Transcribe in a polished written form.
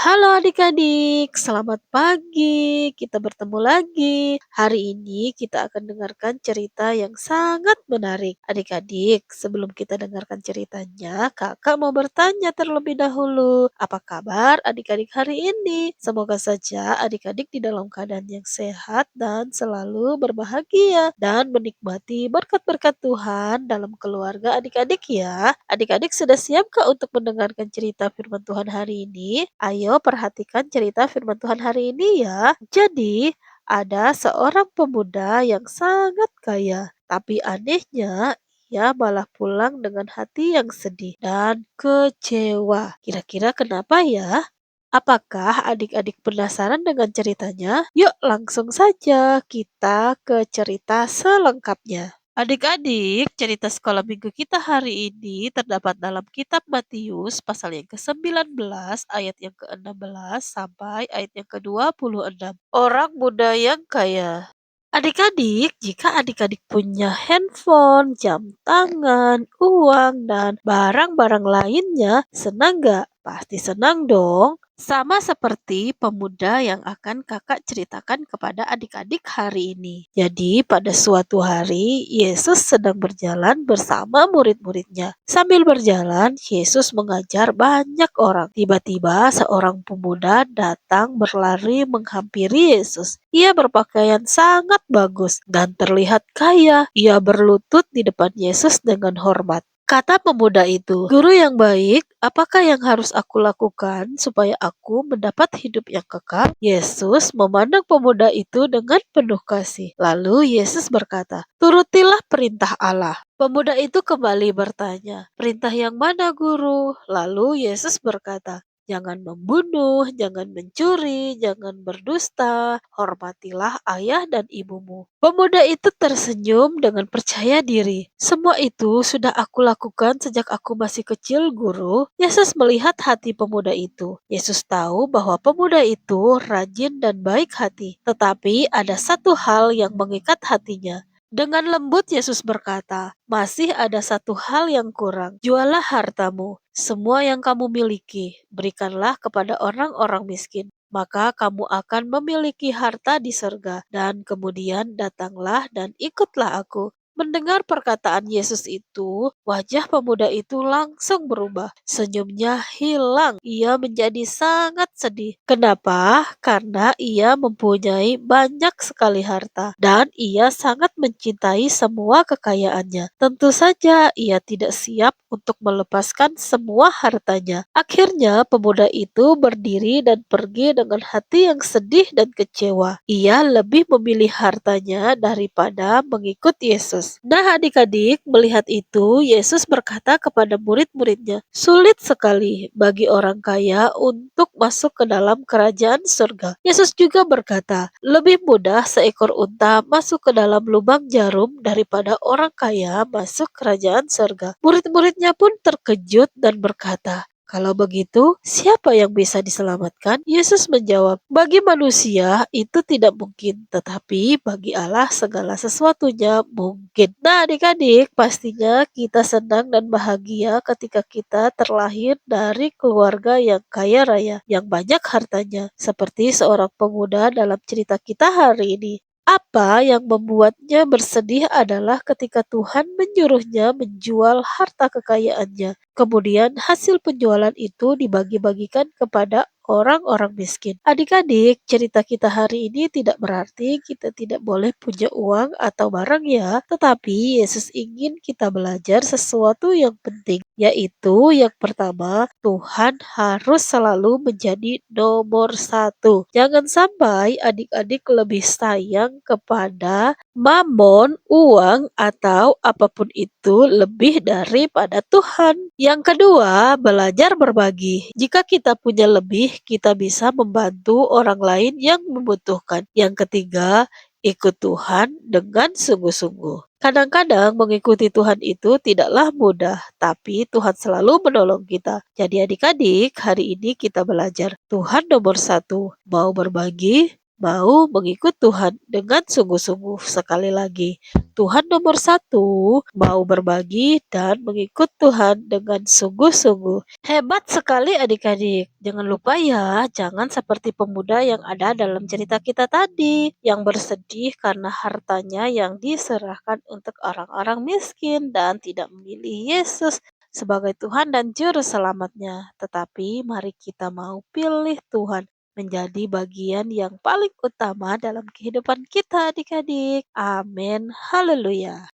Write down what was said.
Halo adik-adik, selamat pagi. Kita bertemu lagi. Hari ini kita akan dengarkan cerita yang sangat menarik. Adik-adik, sebelum kita dengarkan ceritanya, kakak mau bertanya terlebih dahulu. Apa kabar adik-adik hari ini? Semoga saja adik-adik di dalam keadaan yang sehat dan selalu berbahagia dan menikmati berkat-berkat Tuhan dalam keluarga adik-adik ya. Adik-adik sudah siapkah untuk mendengarkan cerita firman Tuhan hari ini? Ayo perhatikan cerita firman Tuhan hari ini ya. Jadi, ada seorang pemuda yang sangat kaya, tapi anehnya ia malah pulang dengan hati yang sedih dan kecewa. Kira-kira kenapa ya? Apakah adik-adik penasaran dengan ceritanya? Yuk langsung saja kita ke cerita selengkapnya. Adik-adik, cerita sekolah minggu kita hari ini terdapat dalam kitab Matius pasal yang ke-19 ayat yang ke-16 sampai ayat yang ke-26. Orang muda yang kaya. Adik-adik, jika adik-adik punya handphone, jam tangan, uang, dan barang-barang lainnya, senang gak? Pasti senang dong. Sama seperti pemuda yang akan kakak ceritakan kepada adik-adik hari ini. Jadi pada suatu hari, Yesus sedang berjalan bersama murid-muridnya. Sambil berjalan, Yesus mengajar banyak orang. Tiba-tiba seorang pemuda datang berlari menghampiri Yesus. Ia berpakaian sangat bagus dan terlihat kaya. Ia berlutut di depan Yesus dengan hormat. Kata pemuda itu, "Guru yang baik, apakah yang harus aku lakukan supaya aku mendapat hidup yang kekal?" Yesus memandang pemuda itu dengan penuh kasih. Lalu Yesus berkata, "Turutilah perintah Allah." Pemuda itu kembali bertanya, "Perintah yang mana, Guru?" Lalu Yesus berkata, "Jangan membunuh, jangan mencuri, jangan berdusta, hormatilah ayah dan ibumu." Pemuda itu tersenyum dengan percaya diri. "Semua itu sudah aku lakukan sejak aku masih kecil, Guru." Yesus melihat hati pemuda itu. Yesus tahu bahwa pemuda itu rajin dan baik hati. Tetapi ada satu hal yang mengikat hatinya. Dengan lembut Yesus berkata, "Masih ada satu hal yang kurang. Jualah hartamu, semua yang kamu miliki, berikanlah kepada orang-orang miskin. Maka kamu akan memiliki harta di surga, dan kemudian datanglah dan ikutlah aku." Mendengar perkataan Yesus itu, wajah pemuda itu langsung berubah. Senyumnya hilang. Ia menjadi sangat sedih. Kenapa? Karena ia mempunyai banyak sekali harta dan ia sangat mencintai semua kekayaannya. Tentu saja ia tidak siap untuk melepaskan semua hartanya. Akhirnya pemuda itu berdiri dan pergi dengan hati yang sedih dan kecewa. Ia lebih memilih hartanya daripada mengikut Yesus. Nah adik-adik, melihat itu Yesus berkata kepada murid-muridnya, "Sulit sekali bagi orang kaya untuk masuk ke dalam kerajaan surga." Yesus juga berkata, "Lebih mudah seekor unta masuk ke dalam lubang jarum daripada orang kaya masuk kerajaan surga." Murid-muridnya pun terkejut dan berkata, "Kalau begitu, siapa yang bisa diselamatkan?" Yesus menjawab, "Bagi manusia itu tidak mungkin, tetapi bagi Allah segala sesuatunya mungkin." Nah, adik-adik, pastinya kita senang dan bahagia ketika kita terlahir dari keluarga yang kaya raya, yang banyak hartanya, seperti seorang pemuda dalam cerita kita hari ini. Apa yang membuatnya bersedih adalah ketika Tuhan menyuruhnya menjual harta kekayaannya. Kemudian hasil penjualan itu dibagi-bagikan kepada orang-orang miskin. Adik-adik, cerita kita hari ini tidak berarti kita tidak boleh punya uang atau barang ya, tetapi Yesus ingin kita belajar sesuatu yang penting, yaitu yang pertama, Tuhan harus selalu menjadi nomor satu. Jangan sampai adik-adik lebih sayang kepada mamon, uang, atau apapun itu lebih daripada Tuhan. Yang kedua, belajar berbagi. Jika kita punya lebih, kita bisa membantu orang lain yang membutuhkan. Yang ketiga, ikut Tuhan dengan sungguh-sungguh. Kadang-kadang mengikuti Tuhan itu tidaklah mudah, tapi Tuhan selalu menolong kita. Jadi adik-adik, hari ini kita belajar Tuhan nomor satu, mau berbagi, mau mengikut Tuhan dengan sungguh-sungguh. Sekali lagi, Tuhan nomor satu, mau berbagi dan mengikut Tuhan dengan sungguh-sungguh. Hebat sekali adik-adik. Jangan lupa ya, jangan seperti pemuda yang ada dalam cerita kita tadi, yang bersedih karena hartanya yang diserahkan untuk orang-orang miskin dan tidak memilih Yesus sebagai Tuhan dan Juru Selamatnya. Tetapi mari kita mau pilih Tuhan menjadi bagian yang paling utama dalam kehidupan kita adik-adik. Amin. Haleluya.